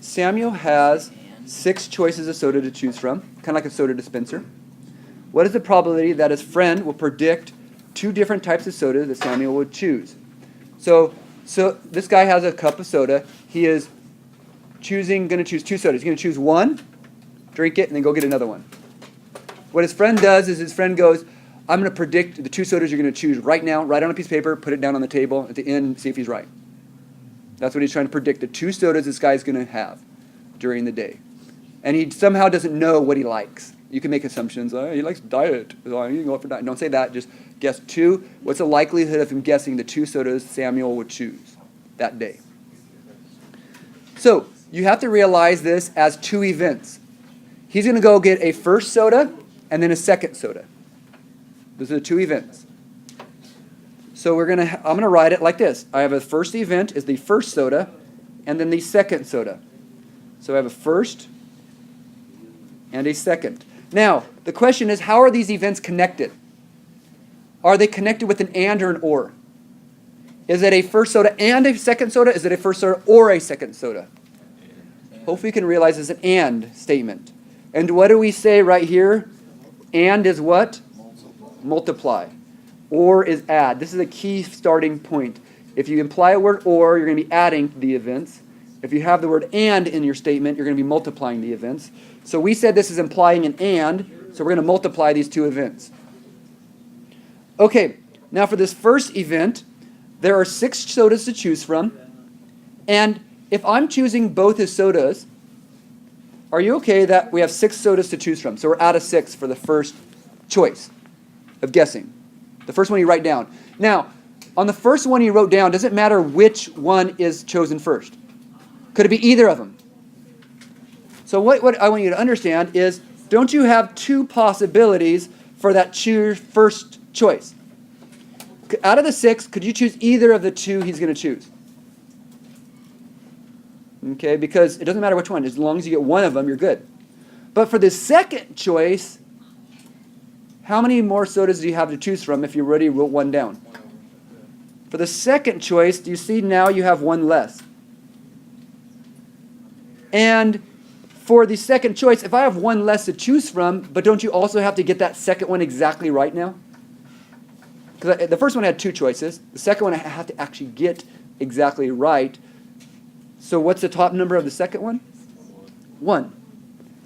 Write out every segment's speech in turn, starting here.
Samuel has 6 choices of soda to choose from, kind of like a soda dispenser. What is the probability that his friend will predict 2 different types of soda that Samuel would choose? So this guy has a cup of soda. He is going to choose 2 sodas. He's going to choose one, drink it, and then go get another one. What his friend does is his friend goes, I'm going to predict the 2 sodas you're going to choose right now, write on a piece of paper, put it down on the table, at the end, see if he's right. That's what he's trying to predict, the 2 sodas this guy's going to have during the day. And he somehow doesn't know what he likes. You can make assumptions. Oh, he likes diet. Oh, you can go for diet. Don't say that. Just guess 2. What's the likelihood of him guessing the 2 sodas Samuel would choose that day? So you have to realize this as 2 events. He's going to go get a first soda and then a second soda. Those are the 2 events. So I'm going to write it like this. I have a first event is the first soda and then the second soda. So I have a first and a second. Now, the question is, how are these events connected? Are they connected with an and or an or? Is it a first soda and a second soda? Is it a first soda or a second soda? Hopefully you can realize it's an and statement. And what do we say right here? And is what? Multiply. Or is add. This is a key starting point. If you imply a word or, you're going to be adding the events. If you have the word and in your statement, you're going to be multiplying the events. So we said this is implying an and, so we're going to multiply these 2 events. Okay, now for this first event, there are 6 sodas to choose from. And if I'm choosing both his sodas, are you okay that we have 6 sodas to choose from? So we're out of 6 for the first choice of guessing. The first one you write down. Now, on the first one you wrote down, does it matter which one is chosen first? Could it be either of them? So what I want you to understand is, don't you have 2 possibilities for that first choice? Out of the 6, could you choose either of the 2 he's going to choose? Okay, because it doesn't matter which one. As long as you get one of them, you're good. But for the second choice, how many more sodas do you have to choose from if you already wrote one down? For the second choice, do you see now you have one less? And for the second choice, if I have one less to choose from, but don't you also have to get that second one exactly right now? Because the first one had 2 choices. The second one I have to actually get exactly right. So what's the top number of the second one? 1.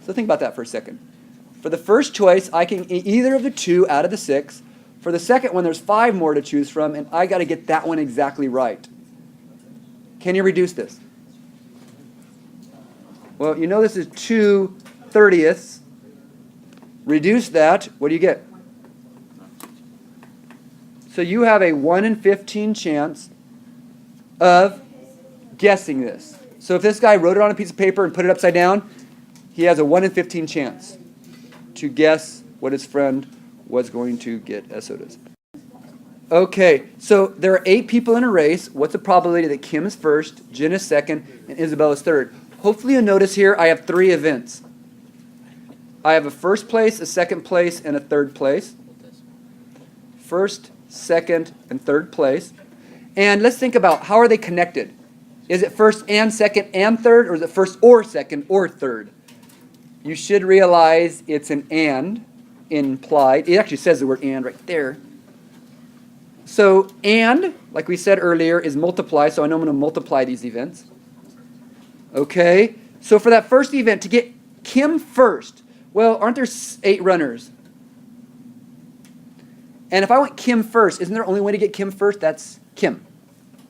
So think about that for a second. For the first choice, I can eat either of the 2 out of the 6. For the second one, there's 5 more to choose from, and I got to get that one exactly right. Can you reduce this? Well, you know this is 2/30. Reduce that, what do you get? So you have a 1 in 15 chance of guessing this. So if this guy wrote it on a piece of paper and put it upside down, he has a 1 in 15 chance to guess what his friend was going to get as sodas. Okay, so there are 8 people in a race. What's the probability that Kim is first, Jen is second, and Isabel is third? Hopefully you'll notice here I have 3 events. I have a first place, a second place, and a third place. First, second, and third place. And let's think about, how are they connected? Is it first and second and third, or is it first or second or third? You should realize it's an and implied. It actually says the word and right there. So and, like we said earlier, is multiply, so I know I'm going to multiply these events. Okay, so for that first event, to get Kim first, well, aren't there 8 runners? And if I want Kim first, isn't there only one way to get Kim first? That's Kim,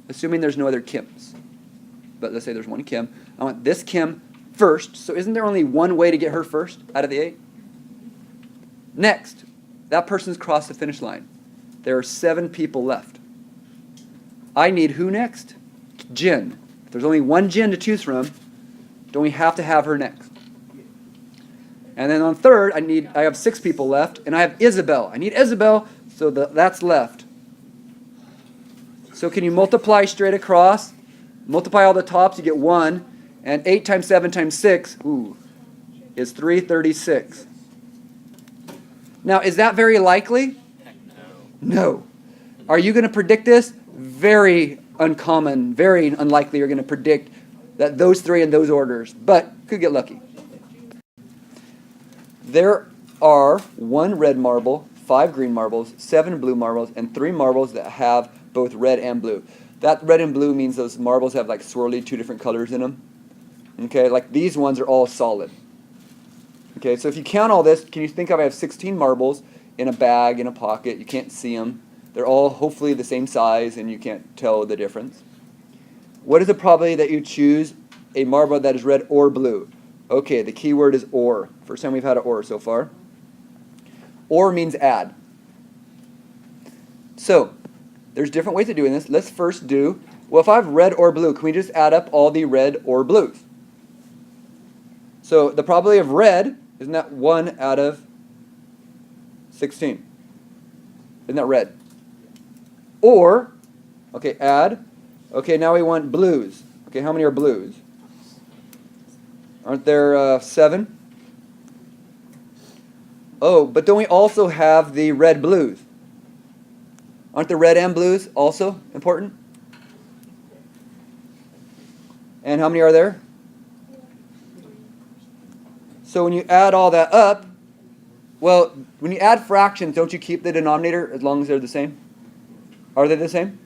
assuming there's no other Kims. But let's say there's one Kim. I want this Kim first, so isn't there only one way to get her first out of the 8? Next, that person's crossed the finish line. There are 7 people left. I need who next? Jen. If there's only one Jen to choose from, don't we have to have her next? And then on third, I have 6 people left, and I have Isabel. I need Isabel, so that's left. So can you multiply straight across? Multiply all the tops, you get 1. And 8 times 7 times 6, is 336. Now, is that very likely? No. Are you going to predict this? Very uncommon, very unlikely you're going to predict that those three in those orders, but could get lucky. There are 1 red marble, 5 green marbles, 7 blue marbles, and 3 marbles that have both red and blue. That red and blue means those marbles have like swirly 2 different colors in them. Okay, like these ones are all solid. Okay, so if you count all this, can you think of I have 16 marbles in a bag, in a pocket. You can't see them. They're all hopefully the same size and you can't tell the difference. What is the probability that you choose a marble that is red or blue? Okay, the key word is or. First time we've had an or so far. Or means add. So, there's different ways of doing this. Let's first do, well, if I have red or blue, can we just add up all the red or blues? So, the probability of red, isn't that 1 out of 16? Isn't that red? Or, okay, add. Okay, now we want blues. Okay, how many are blues? Aren't there 7? Oh, but don't we also have the red blues? Aren't the red and blues also important? And how many are there? So when you add all that up, well, when you add fractions, don't you keep the denominator as long as they're the same? Are they the same?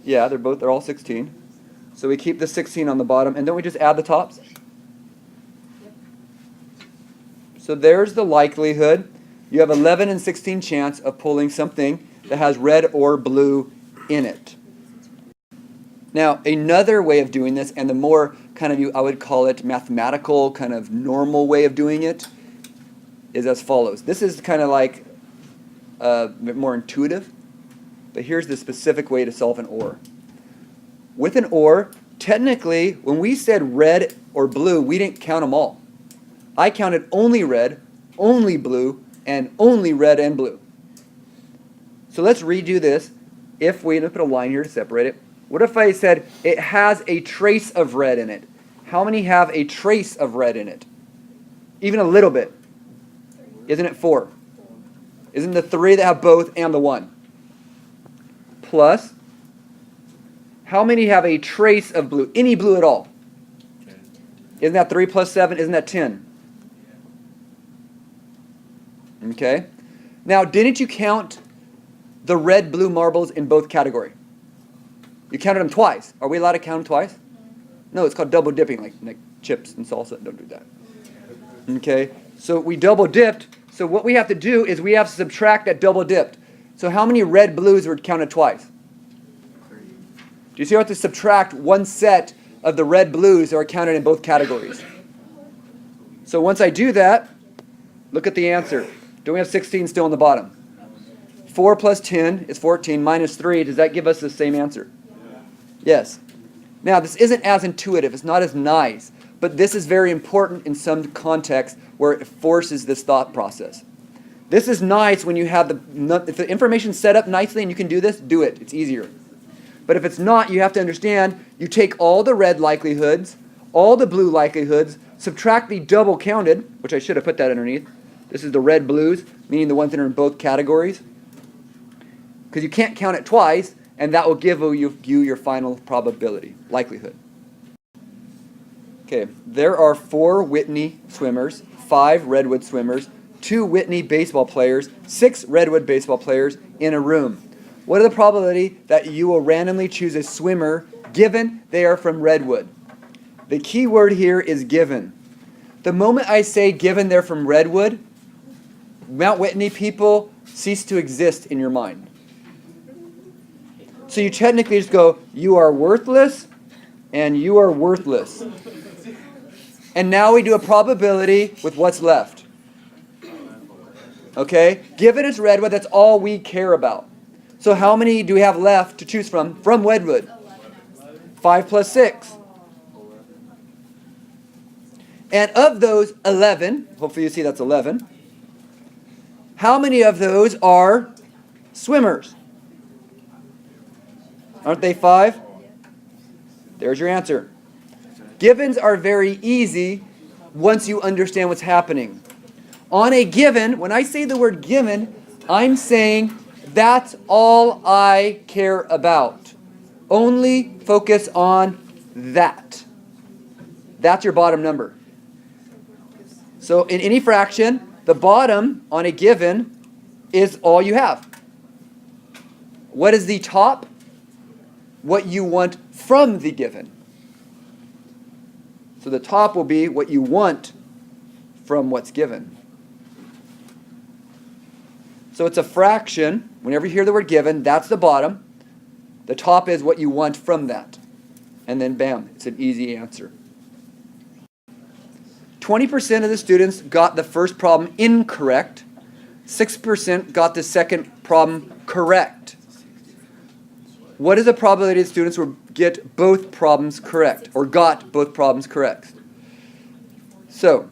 Yeah, they're all 16. So we keep the 16 on the bottom, and don't we just add the tops? So there's the likelihood. You have 11 and 16 chance of pulling something that has red or blue in it. Now, another way of doing this, and the more kind of I would call it mathematical, kind of normal way of doing it, is as follows. This is kind of like a bit more intuitive, but here's the specific way to solve an OR. With an OR, technically, when we said red or blue, we didn't count them all. I counted only red, only blue, and only red and blue. So let's redo this. If we put a line here to separate it, what if I said it has a trace of red in it? How many have a trace of red in it? Even a little bit. Isn't it 4? Isn't the 3 that have both and the 1? Plus, how many have a trace of blue? Any blue at all? 10. Isn't that 3 plus 7? Isn't that 10? Okay. Now, didn't you count the red-blue marbles in both categories? You counted them twice. Are we allowed to count them twice? No, it's called double dipping, like chips and salsa. Don't do that. Okay. So we double dipped. So what we have to do is we have to subtract that double dipped. So how many red blues were counted twice? Do you see how I have to subtract one set of the red blues that are counted in both categories? So once I do that, look at the answer. Don't we have 16 still on the bottom? 4 plus 10 is 14 minus 3. Does that give us the same answer? Yes. Now, this isn't as intuitive. It's not as nice. But this is very important in some context where it forces this thought process. This is nice when you have if the information set up nicely and you can do this, do it. It's easier. But if it's not, you have to understand, you take all the red likelihoods, all the blue likelihoods, subtract the double counted, which I should have put that underneath. This is the red blues, meaning the ones that are in both categories. Because you can't count it twice, and that will give you your final probability, likelihood. Okay, there are 4 Whitney swimmers, 5 Redwood swimmers, 2 Whitney baseball players, 6 Redwood baseball players in a room. What are the probability that you will randomly choose a swimmer given they are from Redwood? The key word here is given. The moment I say given they're from Redwood, Mount Whitney people cease to exist in your mind. So you technically just go, you are worthless, and you are worthless. And now we do a probability with what's left. Okay? Given it's Redwood, that's all we care about. So how many do we have left to choose from Redwood? 5 plus 6. And of those 11, hopefully you see that's 11, how many of those are swimmers? Aren't they 5? There's your answer. Givens are very easy once you understand what's happening. On a given, when I say the word given, I'm saying that's all I care about. Only focus on that. That's your bottom number. So in any fraction, the bottom on a given is all you have. What is the top? What you want from the given. So the top will be what you want from what's given. So it's a fraction. Whenever you hear the word given, that's the bottom. The top is what you want from that. And then bam, it's an easy answer. 20% of the students got the first problem incorrect. 6% got the second problem correct. What is the probability that students will get both problems correct, or got both problems correct? So,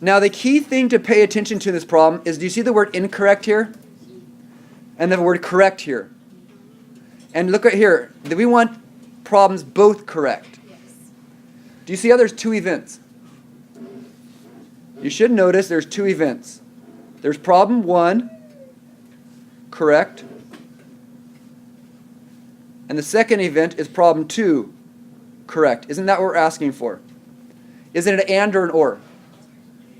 now the key thing to pay attention to in this problem is, do you see the word incorrect here? And the word correct here. And look right here, we want problems both correct. Do you see how there's two events? You should notice there's two events. There's problem 1, correct. And the second event is problem 2, correct. Isn't that what we're asking for? Is it an and or an or?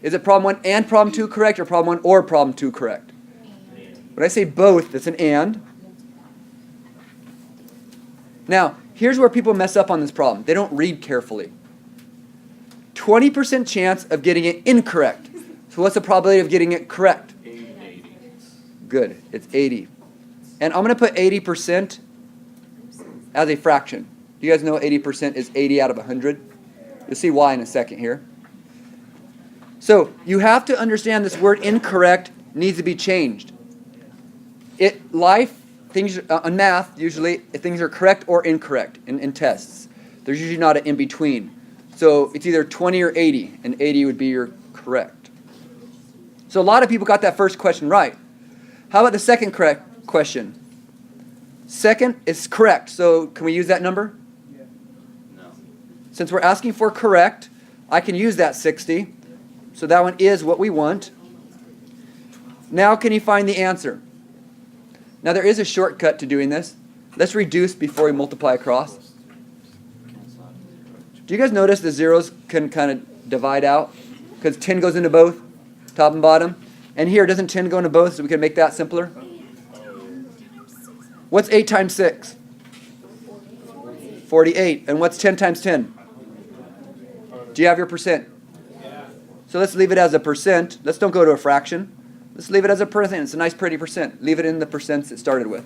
Is it problem 1 and problem 2 correct, or problem 1 or problem 2 correct? When I say both, it's an and. Now, here's where people mess up on this problem. They don't read carefully. 20% chance of getting it incorrect. So what's the probability of getting it correct? 80. Good. It's 80. And I'm going to put 80% as a fraction. Do you guys know 80% is 80 out of 100? You'll see why in a second here. So you have to understand this word incorrect needs to be changed. Things on math, usually things are correct or incorrect in tests. There's usually not an in-between. So it's either 20 or 80, and 80 would be your correct. So a lot of people got that first question right. How about the second correct question? Second is correct, so can we use that number? Yeah. No. Since we're asking for correct, I can use that 60. So that one is what we want. Now can you find the answer? Now there is a shortcut to doing this. Let's reduce before we multiply across. Do you guys notice the zeros can kind of divide out? Because 10 goes into both, top and bottom. And here, doesn't 10 go into both, so we can make that simpler? What's 8 times 6? 48. And what's 10 times 10? Do you have your percent? So let's leave it as a percent. Let's don't go to a fraction. Let's leave it as a percent. It's a nice pretty percent. Leave it in the percents it started with.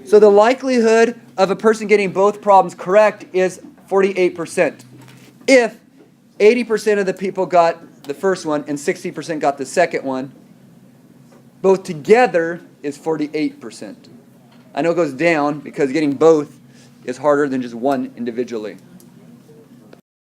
So the likelihood of a person getting both problems correct is 48%. If 80% of the people got the first one and 60% got the second one, both together is 48%. I know it goes down because getting both is harder than just one individually.